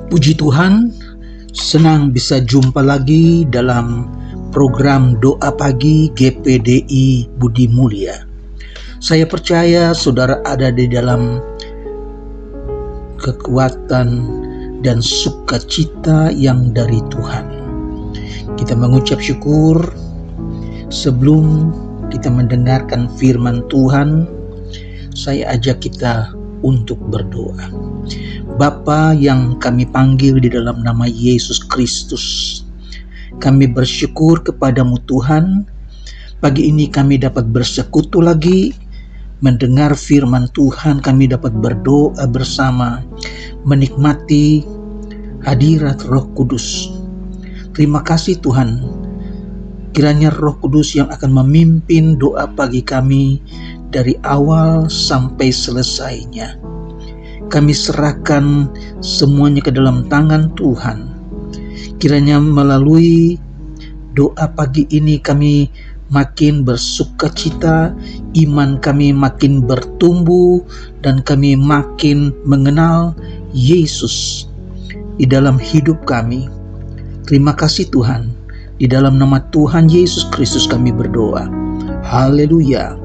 Puji Tuhan, senang bisa jumpa lagi dalam program Doa Pagi GPDI Budi Mulia. Saya percaya saudara ada di dalam kekuatan dan sukacita yang dari Tuhan. Kita mengucap syukur sebelum kita mendengarkan firman Tuhan. Saya ajak kita untuk berdoa. Bapa yang kami panggil di dalam nama Yesus Kristus, kami bersyukur kepadamu Tuhan. Pagi ini kami dapat bersekutu lagi, mendengar firman Tuhan, kami dapat berdoa bersama, menikmati hadirat Roh Kudus. Terima kasih Tuhan, kiranya Roh Kudus yang akan memimpin doa pagi kami dari awal sampai selesainya. Kami serahkan semuanya ke dalam tangan Tuhan. Kiranya melalui doa pagi ini kami makin bersukacita, iman kami makin bertumbuh, dan kami makin mengenal Yesus di dalam hidup kami. Terima kasih Tuhan. Di dalam nama Tuhan Yesus Kristus kami berdoa. Haleluya.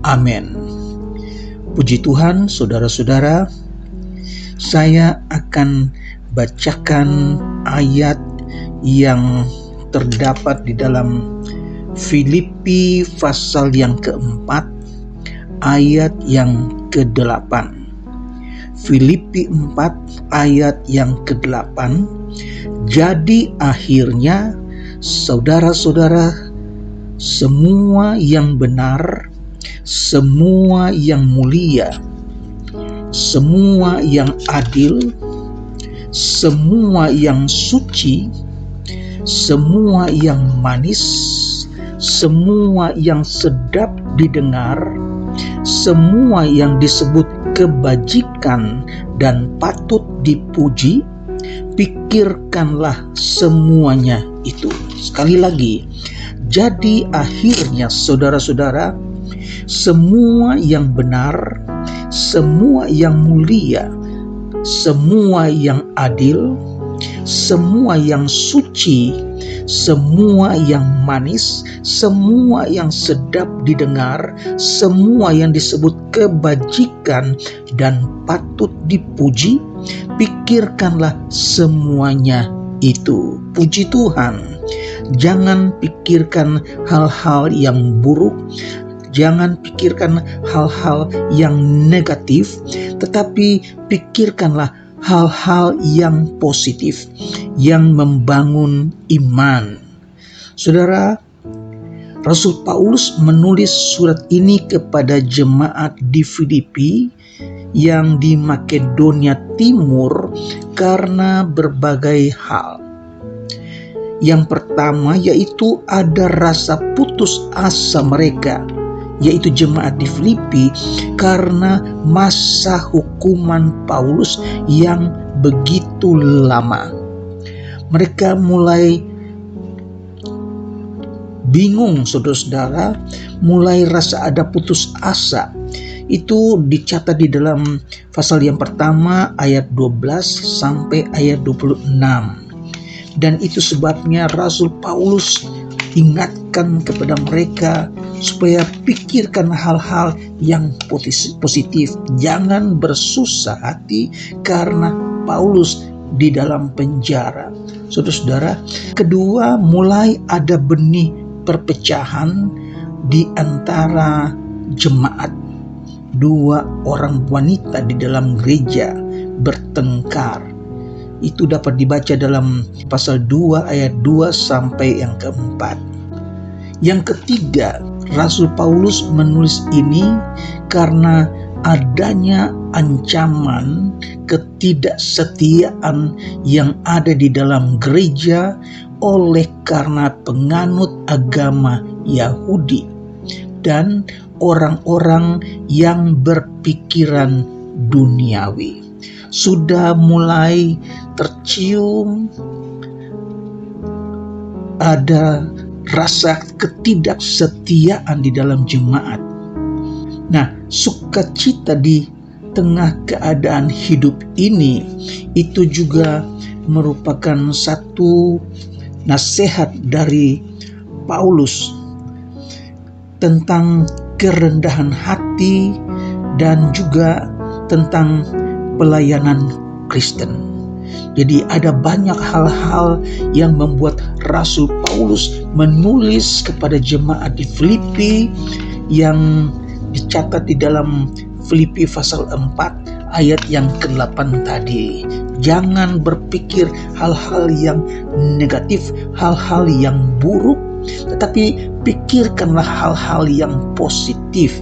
Amin. Puji Tuhan, saudara-saudara, saya akan bacakan ayat yang terdapat di dalam Filipi pasal yang keempat, ayat yang ke-8. Filipi 4 ayat yang ke-8. Jadi akhirnya, saudara-saudara, semua yang benar, semua yang mulia, semua yang adil, semua yang suci, semua yang manis, semua yang sedap didengar, semua yang disebut kebajikan dan patut dipuji, pikirkanlah semuanya itu. Sekali lagi, jadi akhirnya saudara-saudara, semua yang benar, semua yang mulia, semua yang adil, semua yang suci, semua yang manis, semua yang sedap didengar, semua yang disebut kebajikan dan patut dipuji, pikirkanlah semuanya itu. Puji Tuhan. Jangan pikirkan hal-hal yang buruk, jangan pikirkan hal-hal yang negatif, tetapi pikirkanlah hal-hal yang positif, yang membangun iman. Saudara, Rasul Paulus menulis surat ini kepada jemaat di Filipi yang di Makedonia Timur karena berbagai hal. Yang pertama yaitu ada rasa putus asa mereka, yaitu jemaat di Filipi, karena masa hukuman Paulus yang begitu lama. Mereka mulai bingung, saudara-saudara, mulai rasa ada putus asa. Itu dicatat di dalam pasal yang pertama ayat 12 sampai ayat 26. Dan itu sebabnya Rasul Paulus ingatkan kepada mereka supaya pikirkan hal-hal yang positif. Jangan bersusah hati karena Paulus di dalam penjara. Saudara-saudara, kedua, mulai ada benih perpecahan di antara jemaat. Dua orang wanita di dalam gereja bertengkar. Itu dapat dibaca dalam pasal 2 ayat 2 sampai yang keempat. Yang ketiga, Rasul Paulus menulis ini karena adanya ancaman ketidaksetiaan yang ada di dalam gereja oleh karena penganut agama Yahudi dan orang-orang yang berpikiran duniawi. Sudah mulai tercium ada rasa ketidaksetiaan di dalam jemaat. Nah, sukacita di tengah keadaan hidup ini, itu juga merupakan satu nasihat dari Paulus tentang kerendahan hati dan juga tentang pelayanan Kristen. Jadi ada banyak hal-hal yang membuat Rasul Paulus menulis kepada jemaat di Filipi yang dicatat di dalam Filipi pasal 4 ayat yang ke-8 tadi. Jangan berpikir hal-hal yang negatif, hal-hal yang buruk, tetapi pikirkanlah hal-hal yang positif.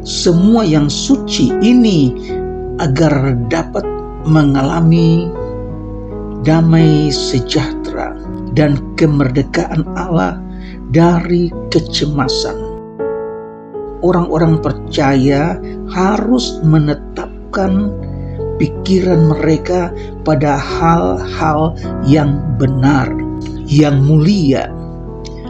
Semua yang suci ini agar dapat mengalami damai sejahtera dan kemerdekaan Allah dari kecemasan. Orang-orang percaya harus menetapkan pikiran mereka pada hal-hal yang benar, yang mulia,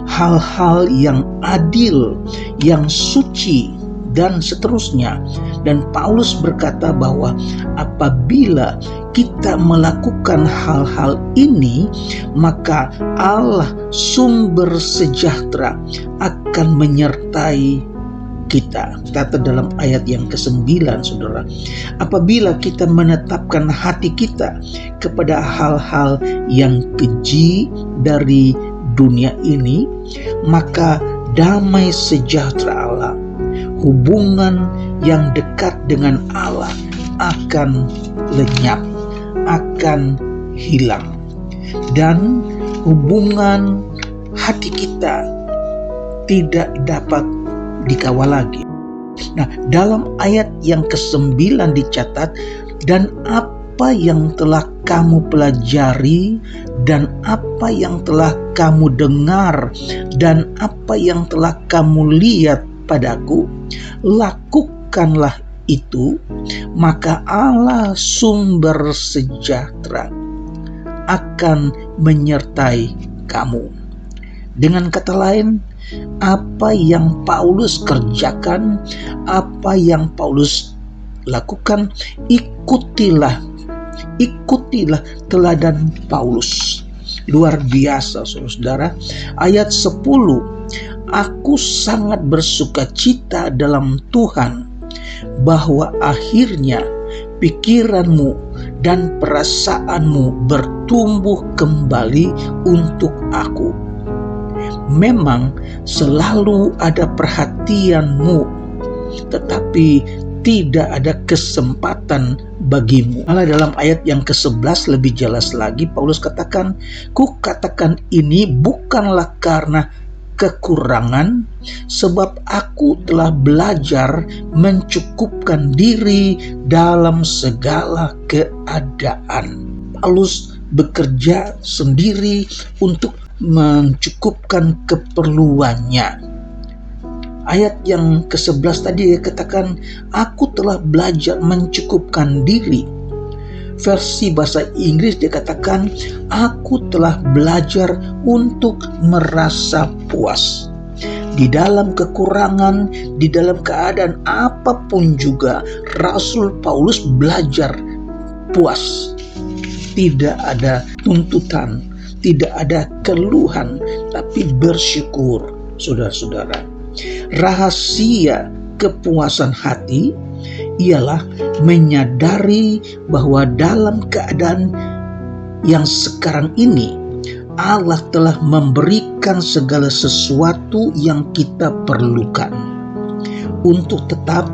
hal-hal yang adil, yang suci, dan seterusnya. Dan Paulus berkata bahwa apabila kita melakukan hal-hal ini, maka Allah sumber sejahtera akan menyertai kita. Kata dalam ayat yang ke-9, saudara, apabila kita menetapkan hati kita kepada hal-hal yang keji dari dunia ini, maka damai sejahtera Allah, hubungan yang dekat dengan Allah akan lenyap, akan hilang, dan hubungan hati kita tidak dapat dikawal lagi. Nah, dalam ayat yang ke-9 dicatat, dan apa yang telah kamu pelajari, dan apa yang telah kamu dengar, dan apa yang telah kamu lihat padaku, lakukanlah itu, maka Allah sumber sejahtera akan menyertai kamu. Dengan kata lain, apa yang Paulus kerjakan, apa yang Paulus lakukan, ikutilah teladan Paulus. Luar biasa, saudara. Ayat 10, aku sangat bersukacita dalam Tuhan bahwa akhirnya pikiranmu dan perasaanmu bertumbuh kembali untuk aku. Memang selalu ada perhatianmu, tetapi tidak ada kesempatan bagimu. Malah dalam ayat yang ke-11 lebih jelas lagi, Paulus katakan, ku katakan ini bukanlah karena kekurangan, sebab aku telah belajar mencukupkan diri dalam segala keadaan. Paulus bekerja sendiri untuk mencukupkan keperluannya. Ayat yang ke-11 tadi dia katakan, aku telah belajar mencukupkan diri. Versi bahasa Inggris dia katakan, aku telah belajar untuk merasa puas. Di dalam kekurangan, di dalam keadaan apapun juga, Rasul Paulus belajar puas. Tidak ada tuntutan, tidak ada keluhan, tapi bersyukur, saudara-saudara. Rahasia kepuasan hati ialah menyadari bahwa dalam keadaan yang sekarang ini Allah telah memberikan segala sesuatu yang kita perlukan untuk tetap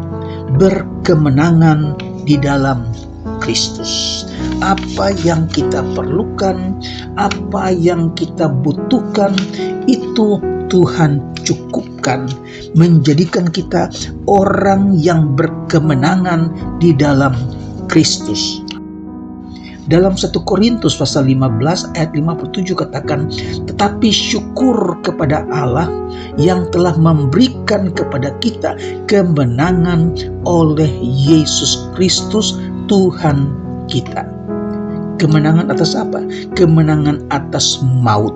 berkemenangan di dalam Kristus. Apa yang kita perlukan, apa yang kita butuhkan, itu Tuhan cukupkan, menjadikan kita orang yang berkemenangan di dalam Kristus. Dalam 1 Korintus pasal 15 ayat 57 katakan, tetapi syukur kepada Allah yang telah memberikan kepada kita kemenangan oleh Yesus Kristus Tuhan kita. Kemenangan atas apa? Kemenangan atas maut.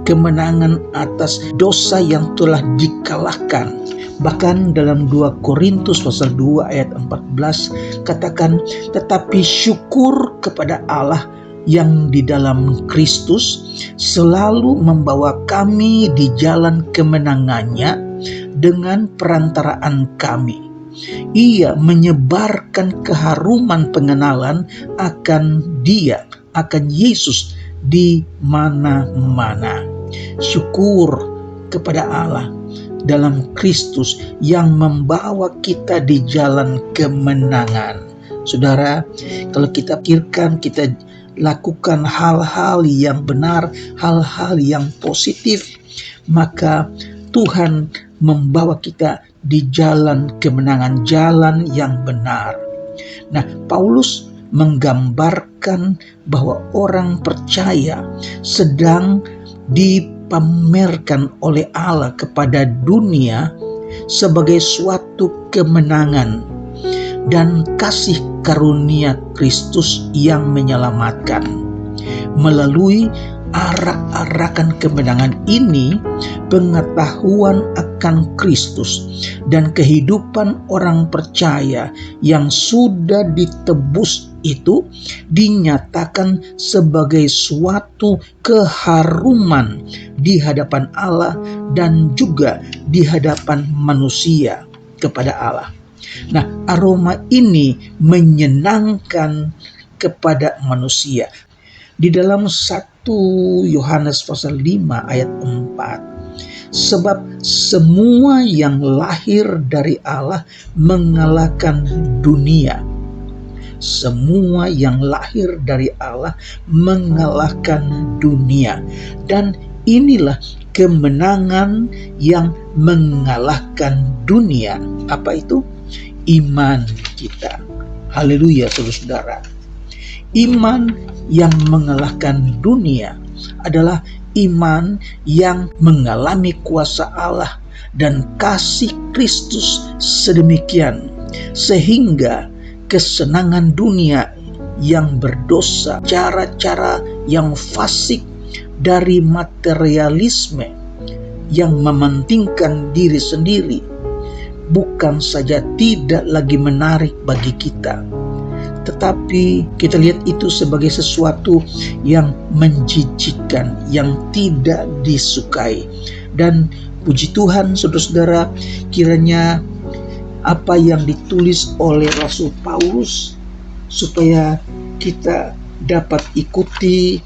Kemenangan atas dosa yang telah dikalahkan. Bahkan dalam 2 Korintus pasal 2 ayat 14 katakan, tetapi syukur kepada Allah yang di dalam Kristus selalu membawa kami di jalan kemenangannya dengan perantaraan kami. Ia menyebarkan keharuman pengenalan akan Dia, akan Yesus di mana-mana. Syukur kepada Allah dalam Kristus yang membawa kita di jalan kemenangan. Saudara, kalau kita pikirkan, kita lakukan hal-hal yang benar, hal-hal yang positif, maka Tuhan membawa kita di jalan kemenangan, jalan yang benar. Nah, Paulus menggambarkan bahwa orang percaya sedang dipamerkan oleh Allah kepada dunia sebagai suatu kemenangan dan kasih karunia Kristus yang menyelamatkan. Melalui arak-arakan kemenangan ini, pengetahuan akan Kristus dan kehidupan orang percaya yang sudah ditebus itu dinyatakan sebagai suatu keharuman di hadapan Allah dan juga di hadapan manusia kepada Allah. Nah, aroma ini menyenangkan kepada manusia. Di dalam 1 Yohanes pasal 5 ayat 4, sebab semua yang lahir dari Allah mengalahkan dunia. Semua yang lahir dari Allah mengalahkan dunia. Dan inilah kemenangan yang mengalahkan dunia. Apa itu? Iman kita. Haleluya, saudara-saudara. Iman yang mengalahkan dunia adalah iman yang mengalami kuasa Allah dan kasih Kristus sedemikian sehingga kesenangan dunia yang berdosa, cara-cara yang fasik dari materialisme yang mementingkan diri sendiri bukan saja tidak lagi menarik bagi kita, tetapi kita lihat itu sebagai sesuatu yang menjijikkan, yang tidak disukai. Dan puji Tuhan, saudara-saudara, kiranya apa yang ditulis oleh Rasul Paulus supaya kita dapat ikuti,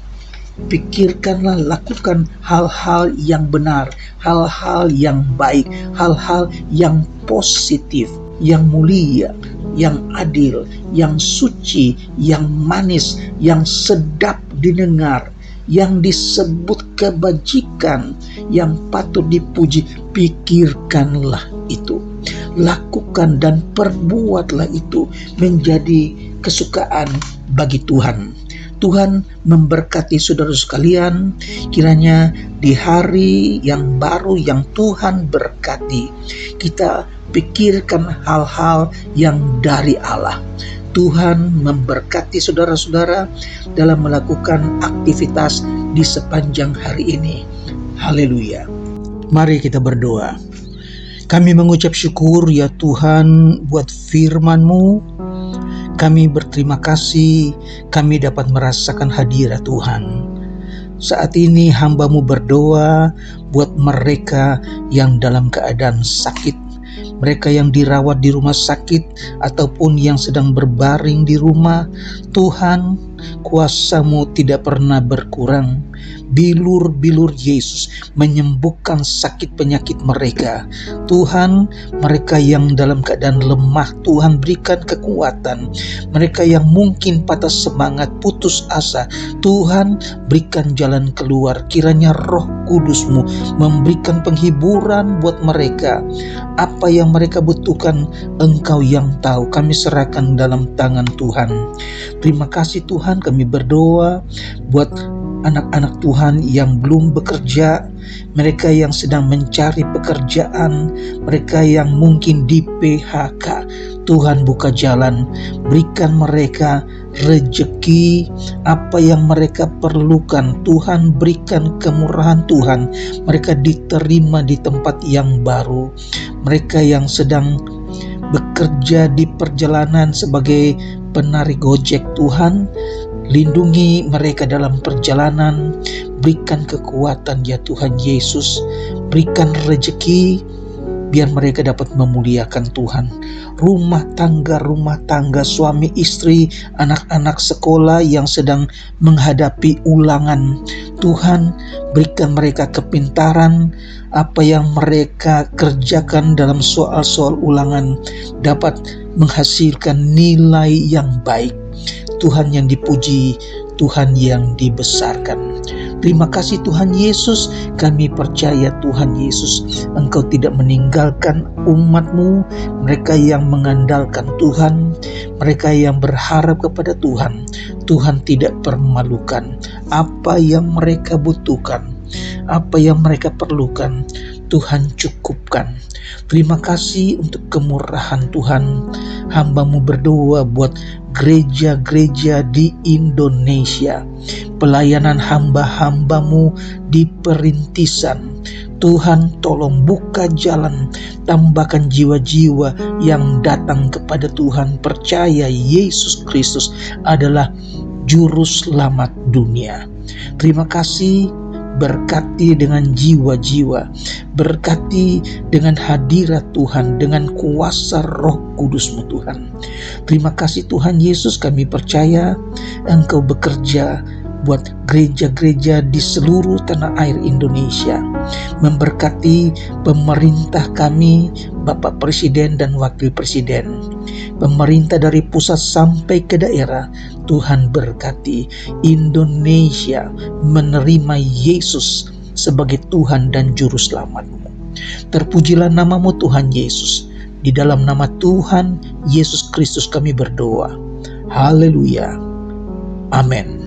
pikirkanlah, lakukan hal-hal yang benar, hal-hal yang baik, hal-hal yang positif, yang mulia, yang adil, yang suci, yang manis, yang sedap didengar, yang disebut kebajikan, yang patut dipuji. Pikirkanlah itu, lakukan dan perbuatlah itu menjadi kesukaan bagi Tuhan. Tuhan memberkati saudara sekalian. Kiranya di hari yang baru yang Tuhan berkati, kita pikirkan hal-hal yang dari Allah. Tuhan memberkati saudara-saudara dalam melakukan aktivitas di sepanjang hari ini. Haleluya. Mari kita berdoa. Kami mengucap syukur ya Tuhan buat firman-Mu. Kami berterima kasih kami dapat merasakan hadirat Tuhan. Saat ini hamba-Mu berdoa buat mereka yang dalam keadaan sakit, mereka yang dirawat di rumah sakit ataupun yang sedang berbaring di rumah. Tuhan, kuasa-Mu tidak pernah berkurang. Bilur-bilur Yesus menyembuhkan sakit penyakit mereka. Tuhan, mereka yang dalam keadaan lemah, Tuhan berikan kekuatan. Mereka yang mungkin patah semangat, putus asa, Tuhan berikan jalan keluar. Kiranya Roh Kudus-Mu memberikan penghiburan buat mereka. Apa yang mereka butuhkan, Engkau yang tahu. Kami serahkan dalam tangan Tuhan. Terima kasih Tuhan, kami berdoa buat anak-anak Tuhan yang belum bekerja, mereka yang sedang mencari pekerjaan, mereka yang mungkin di PHK. Tuhan buka jalan, berikan mereka rejeki apa yang mereka perlukan. Tuhan berikan kemurahan Tuhan, mereka diterima di tempat yang baru. mereka yang sedang bekerja di perjalanan sebagai penarik gojek. Tuhan, lindungi mereka dalam perjalanan, berikan kekuatan ya Tuhan Yesus, berikan rezeki, biar mereka dapat memuliakan Tuhan. Rumah tangga, suami istri, anak-anak sekolah yang sedang menghadapi ulangan, Tuhan berikan mereka kepintaran, apa yang mereka kerjakan dalam soal-soal ulangan dapat menghasilkan nilai yang baik. Tuhan yang dipuji, Tuhan yang dibesarkan. Terima kasih Tuhan Yesus, kami percaya Tuhan Yesus, Engkau tidak meninggalkan umat-Mu, mereka yang mengandalkan Tuhan, mereka yang berharap kepada Tuhan. Tuhan tidak permalukan apa yang mereka butuhkan, apa yang mereka perlukan, Tuhan cukupkan. Terima kasih untuk kemurahan Tuhan. Hamba-Mu berdoa buat gereja-gereja di Indonesia, pelayanan hamba-hamba-Mu di perintisan. Tuhan tolong buka jalan, tambahkan jiwa-jiwa yang datang kepada Tuhan, percaya Yesus Kristus adalah Juru Selamat dunia. Terima kasih, berkati dengan jiwa-jiwa, berkati dengan hadirat Tuhan, dengan kuasa Roh Kudus-Mu Tuhan. Terima kasih Tuhan Yesus, kami percaya Engkau bekerja buat gereja-gereja di seluruh tanah air Indonesia, memberkati pemerintah kami, Bapak Presiden dan Wakil Presiden, pemerintah dari pusat sampai ke daerah. Tuhan berkati Indonesia menerima Yesus sebagai Tuhan dan Juru Selamat-Mu. Terpujilah nama-Mu Tuhan Yesus. Di dalam nama Tuhan Yesus Kristus kami berdoa. Haleluya. Amin.